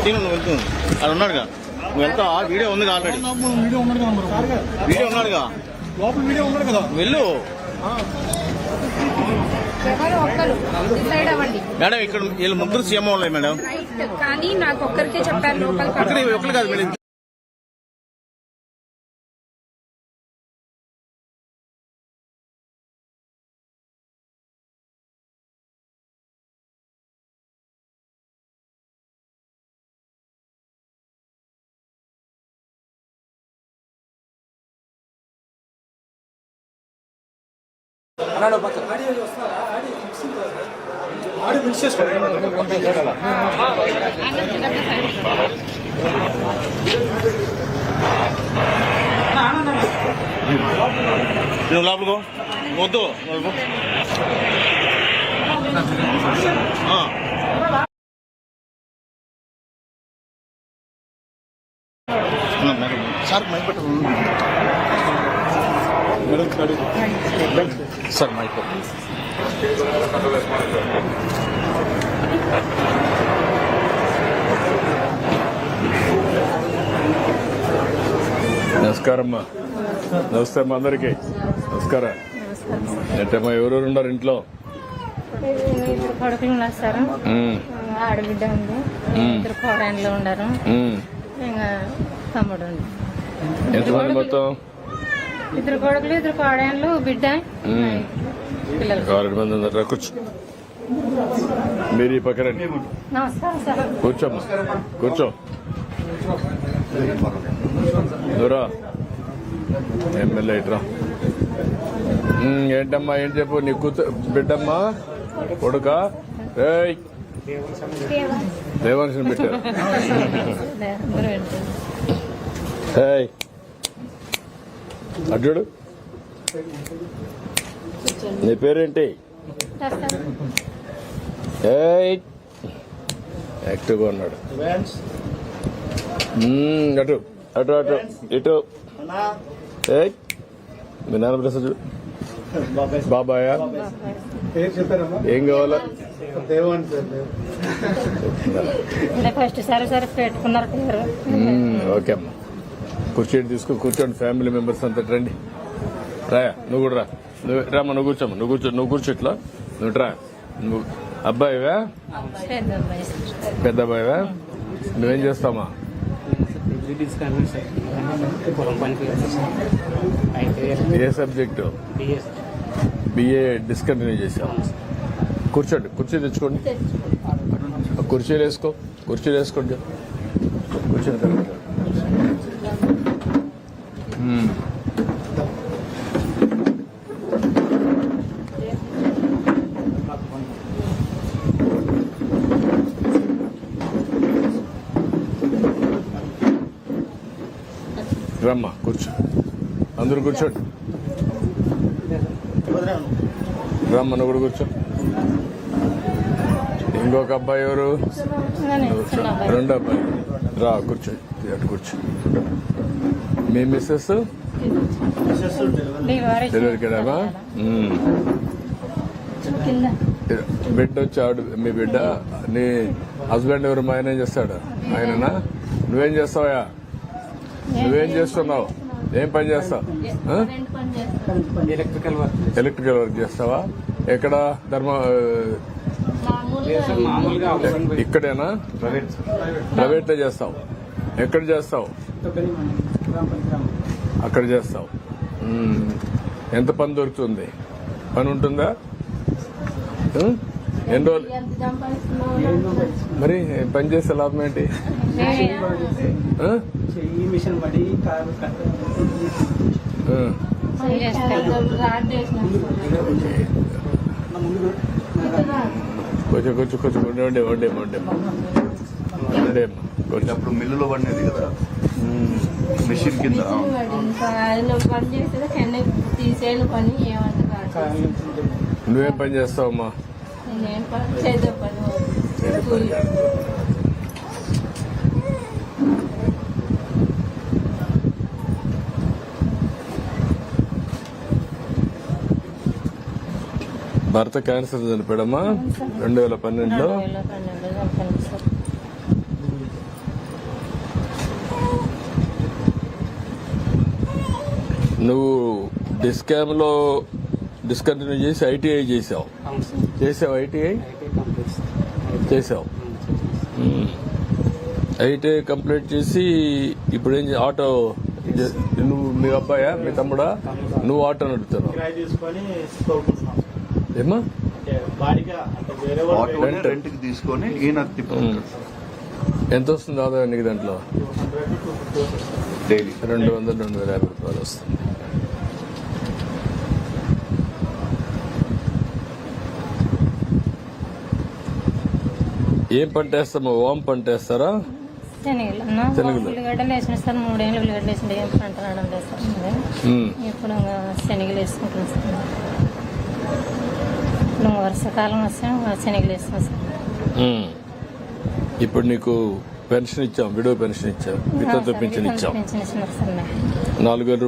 నువ్వు వెళ్తుంది అది ఉన్నాడుగా నువ్వు వెళ్తావా? వీడియో ఉంది ఆల్రెడీ. వీడియో ఉన్నాడుగా లోపల వీడియో ఉన్నాడు కదా, వెళ్ళు. మేడం ఇక్కడ వీళ్ళు ముగ్గురు సీఎం వాళ్ళే మేడం, కానీ నాకు ఒక్కరికే చెప్పారు లోపల. ఒక్కరు కాదు మేడం. నువ్వు లోపలికో వద్దు. సార్ మైక్ పెట్టు సార్ మైక్ నమస్కారం అమ్మా. నమస్తే అమ్మా అందరికి. నమస్కారం. ఏంటమ్మా ఎవరెవరు ఉన్నారు ఇంట్లో? ఇద్దరు కొడుకులు ఉన్నారు సార్, ఆడబిడ్డ ఉంది, ఇద్దరు కోడన్లు ఉన్నారు, ఇంకా తమ్ముడు ఉంది. ఎంతమంది మొత్తం? ఇద్దరు కొడుకులు, ఇద్దరు కోడన్లు, బిడ్డ, పిల్లలు. 6 మంది ఉన్నారు. కూర్చో. మీరు ఈ పక్కన నమస్కారం సార్. కూర్చోమ్మా, కూర్చో. దూరా ఎమ్మెల్యే ఇట్రా. ఏంటమ్మా ఏం చెప్పు? నీ బిడ్డమ్మా కొడుక దేవాంశం పెట్టారు. అడ్డు నీ పేరేంటి? యాక్టివ్గా ఉన్నాడు. అటు అటు అటు ఇటు. మీ నాన్న ప్రసాద్ బాబాయా? ఏం కావాలా? ఫస్ట్ సరే పెట్టుకున్నారు పేరు. ఓకే అమ్మా, కూర్చోండి. కూర్చోండి. ఫ్యామిలీ మెంబర్స్ అంతా రండి. రాయా నువ్వు కూడా రా. నువ్వు రామ్మా, నువ్వు కూర్చోమ్మా. నువ్వు కూర్చో ఇట్లా. నువ్వు రా. నువ్వు అబ్బాయివా? పెద్ద అబ్బాయివా? నువ్వేం చేస్తావమ్మా? ఏ సబ్జెక్టు? బిఏ డిస్కంటిన్యూ చేసావు. కూర్చోండి. కుర్చీ తెచ్చుకోండి. కుర్చీలు వేసుకోండి. కూర్చొని రమ్మా, కూర్చో. అందరూ కూర్చోండి. రమ్మ, నువ్వు కూడా కూర్చో. ఇంకొక అబ్బాయి ఎవరు? రెండో అబ్బాయి రా, కూర్చో. అటు కూర్చో. మీ మిస్సెస్ డెలివరీకి వెళ్ళామా? బిడ్డ వచ్చాడు. మీ బిడ్డ. నీ హస్బెండ్ ఎవరు? మా ఆయన ఏం చేస్తాడు? ఆయననా? నువ్వేం చేస్తావా? నువ్వేం చేస్తున్నావు? ఏం పని చేస్తావు? ఎలక్ట్రికల్ వర్క్ చేస్తావా? ఎక్కడ? ఇక్కడేనా? ప్రైవేట్లో చేస్తావు? ఎక్కడ చేస్తావు? అక్కడ చేస్తావు. ఎంత పని దొరుకుతుంది? పని ఉంటుందా? ఎన్ని రోజులు మరి పని చేస్తే లాభం ఏంటి? కొంచెం అప్పుడు మిల్లులో పడినది కదా మిషన్ కింద. నువ్వేం పని చేస్తావమ్మా? భర్త క్యాన్సర్ చనిపోయాడమ్మా 2012లో. నువ్వు డిస్కామ్ లో డిస్కంటిన్యూ చేసి ఐటీఐ చేసావు. అవును సార్. చేసావు ఐటీఐ ఐటీ కంప్లీట్ సార్. చేసావు. ఐటీఐ కంప్లీట్ చేసి ఇప్పుడు ఏం ఆటో నువ్వు మీ అబ్బాయా మీ తమ్ముడా నువ్వు ఆటో నడుపుతున్నావు కిరాయి తీసుకొని తోలుకుంటున్నాం సార్. ఏమా? అంటే బాడీగా అంటే వేరే వాళ్ళు ఆటోని రెంట్కి తీసుకొని ఈయన తిప్పుకుంటాడు ఎంత వస్తుంది ఆదాయం నీకు దాంట్లో? 200 to 250 వస్తుంది. డైలీ. 200-250 రూపాయలు వస్తుంది. ఏం పంట వేస్తామో? ఓం పంట వేస్తారా? శనగలు శనగలు. ఉల్లిగడ్డలు వేసిన సార్ 3 ఏళ్ళు ఉల్లిగడ్డలు వేసిన ఏం పంట రావడం లేదు సార్ ముందే. ఇప్పుడు ఇంకా శనగలు వేసుకుంటాం సార్. ఇప్పుడు వర్షాకాలం వస్తే శనగలు వేస్తాం సార్. ఇప్పుడు నీకు పెన్షన్ ఇచ్చాం, విడో పెన్షన్ ఇచ్చాం, వితంతు పెన్షన్ ఇచ్చాం. పెన్షన్ ఇస్తున్నారు సార్ నాకు. 4,000